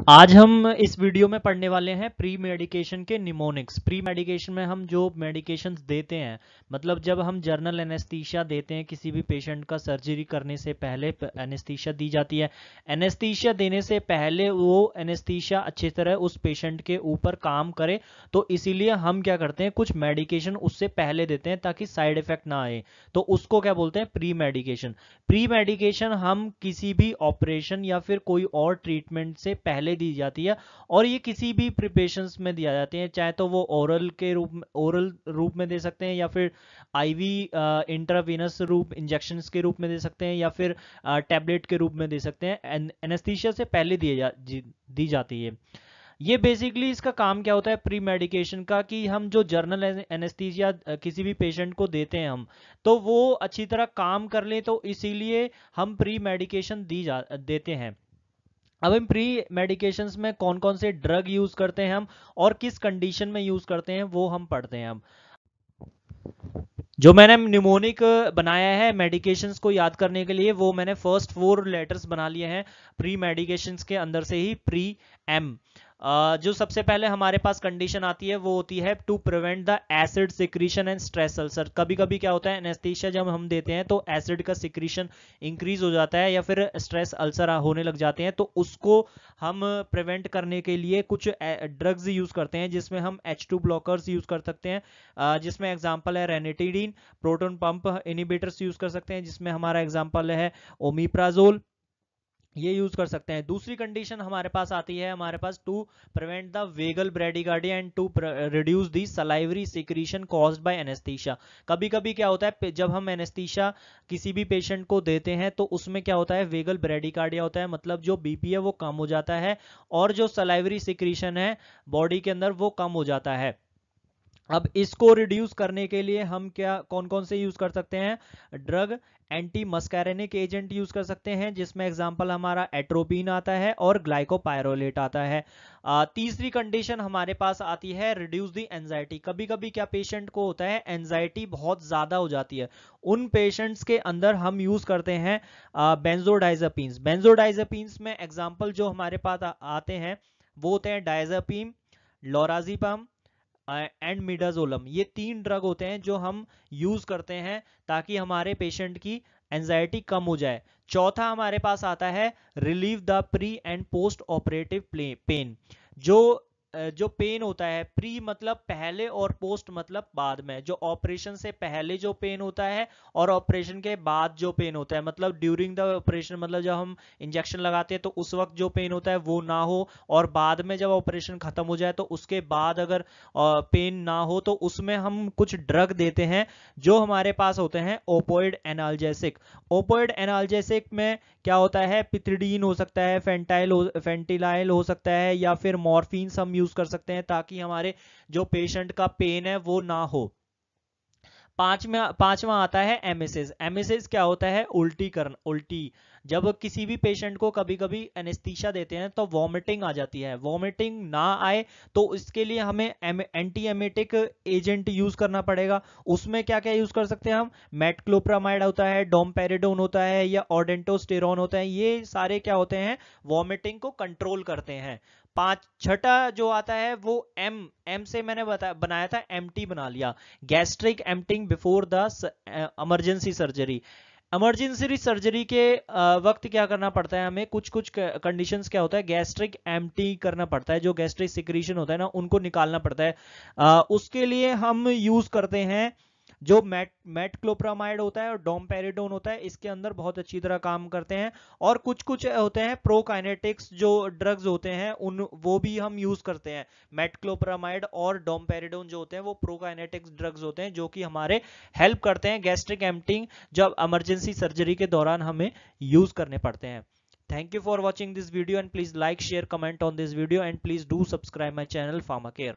आज हम इस वीडियो में पढ़ने वाले हैं प्री मेडिकेशन के निमोनिक्स। प्री मेडिकेशन में हम जो मेडिकेशंस देते हैं, मतलब जब हम जर्नल एनेस्थीसिया देते हैं किसी भी पेशेंट का सर्जरी करने से पहले एनेस्थीसिया दी जाती है। एनेस्थीसिया देने से पहले वो एनेस्थीसिया अच्छी तरह उस पेशेंट के ऊपर काम करे, तो इसीलिए हम क्या करते हैं, कुछ मेडिकेशन उससे पहले देते हैं ताकि साइड इफेक्ट ना आए। तो उसको क्या बोलते हैं, प्री मेडिकेशन। प्री मेडिकेशन हम किसी भी ऑपरेशन या फिर कोई और ट्रीटमेंट से पहले दी जाती है, और ये किसी भी प्रिपरेशंस में दिया जाते हैं, चाहे तो वो ओरल रूप में दे सकते हैं, या फिर आईवी इंट्रावीनस रूप इंजेक्शंस के रूप में दे सकते हैं, या फिर टैबलेट के रूप में दे सकते हैं। एनेस्थीसिया से पहले दी जाती है। ये बेसिकली इसका काम क्या होता है प्री मेडिकेशन का, कि हम जो जर्नल एनेस्थीसिया किसी भी पेशेंट को देते हैं हम, तो वो अच्छी तरह काम कर ले, तो इसीलिए हम प्री मेडिकेशन देते हैं। अब इन प्री मेडिकेशंस में कौन कौन से ड्रग यूज करते हैं हम, और किस कंडीशन में यूज करते हैं, वो हम पढ़ते हैं। हम जो मैंने निमोनिक बनाया है मेडिकेशंस को याद करने के लिए, वो मैंने फर्स्ट 4 लेटर्स बना लिए हैं प्री मेडिकेशंस के अंदर से ही, प्री एम। जो सबसे पहले हमारे पास कंडीशन आती है वो होती है to prevent the acid secretion and stress ulcer. कभी कभी क्या होता है, एनेस्थीसिया जब हम देते हैं तो एसिड का सिक्रीशन इंक्रीज हो जाता है या फिर स्ट्रेस अल्सर होने लग जाते हैं, तो उसको हम प्रिवेंट करने के लिए कुछ ड्रग्स यूज करते हैं, जिसमें हम H2 ब्लॉकर्स यूज कर सकते हैं, जिसमें एग्जांपल है ranitidine. Proton pump inhibitors use कर सकते हैं, जिसमें हमारा एग्जांपल है ओमिप्राजोल, ये यूज कर सकते हैं। दूसरी कंडीशन हमारे पास आती है, हमारे पास to prevent the vagal bradycardia and to reduce the salivary secretion caused by anaesthesia. कभी कभी क्या होता है, जब हम एनेस्थीसिया किसी भी पेशेंट को देते हैं तो उसमें क्या होता है, वेगल ब्रेडिकार्डिया होता है, मतलब जो बीपी है वो कम हो जाता है, और जो सलाइवरी सिक्रीशन है बॉडी के अंदर वो कम हो जाता है। अब इसको रिड्यूस करने के लिए हम क्या कौन कौन से यूज कर सकते हैं drug, anti muscarinic agent use कर सकते हैं, जिसमें एग्जांपल हमारा एट्रोपिन आता है और ग्लाइकोपायरोलेट आता है। तीसरी कंडीशन हमारे पास आती है रिड्यूस द एंजाइटी। कभी कभी क्या पेशेंट को होता है, एंजाइटी बहुत ज्यादा हो जाती है, उन पेशेंट्स के अंदर हम यूज करते हैं बेंजोडाइजापीन्स। बेंजोडाइजापीन्स में एग्जांपल जो हमारे पास आते हैं वो होते हैं डायजापीन, लोराजिपम एंड मिडाजोलम। ये 3 ड्रग होते हैं जो हम यूज करते हैं ताकि हमारे पेशेंट की एंजाइटी कम हो जाए। चौथा हमारे पास आता है relieve the pre and post operative pain. जो पेन होता है, प्री मतलब पहले और पोस्ट मतलब बाद में, जो ऑपरेशन से पहले जो पेन होता है और ऑपरेशन के बाद जो पेन होता है, मतलब ड्यूरिंग द ऑपरेशन, मतलब जब हम इंजेक्शन लगाते हैं तो उस वक्त जो पेन होता है वो ना हो, और बाद में जब ऑपरेशन खत्म हो जाए तो उसके बाद अगर पेन ना हो, तो उसमें हम कुछ ड्रग देते हैं जो हमारे पास होते हैं ओपोइड एनाल्जेसिक। ओपोइड एनाल्जेसिक में क्या होता है, पिथिडीन हो सकता है, फेंटिलाइल हो सकता है, या फिर मॉर्फिन हम यूज कर सकते हैं ताकि हमारे जो पेशेंट का पेन है वो ना हो। पांचवा आता है एमेसिस। एमेसिस क्या होता है, उल्टी। जब किसी भी पेशेंट को कभी कभी एनेस्थीसिया देते हैं तो वॉमिटिंग आ जाती है, वॉमिटिंग ना आए तो इसके लिए हमें एंटी एमेटिक एजेंट यूज करना पड़ेगा। उसमें क्या क्या यूज कर सकते हैं हम, मेटक्लोप्रामाइड होता है, डोमपेरिडोन होता है, या ऑर्डेंटोस्टेरॉन होता है। ये सारे क्या होते हैं, वॉमिटिंग को कंट्रोल करते हैं। छठा जो आता है वो एम से मैंने बनाया था, एमटी बना लिया, gastric emptying before the emergency surgery. Emergency surgery के वक्त क्या करना पड़ता है हमें, कुछ कुछ कंडीशंस क्या होता है, गैस्ट्रिक एम्पटी करना पड़ता है, जो गैस्ट्रिक सिक्रीशन होता है ना उनको निकालना पड़ता है। उसके लिए हम यूज करते हैं जो मेटक्लोप्रामाइड होता है और डोमपेरिडोन होता है, इसके अंदर बहुत अच्छी तरह काम करते हैं। और कुछ कुछ होते हैं प्रोकाइनेटिक्स जो ड्रग्स होते हैं, उन वो भी हम यूज करते हैं। मेटक्लोप्रामाइड और डोमपेरिडोन जो होते हैं वो प्रोकाइनेटिक्स ड्रग्स होते हैं, जो कि हमारे हेल्प करते हैं गैस्ट्रिक एम्पटिंग जब इमरजेंसी सर्जरी के दौरान हमें यूज करने पड़ते हैं। Thank you for watching this video, and please like, share, comment on this video, and please do subscribe my channel Pharmacare.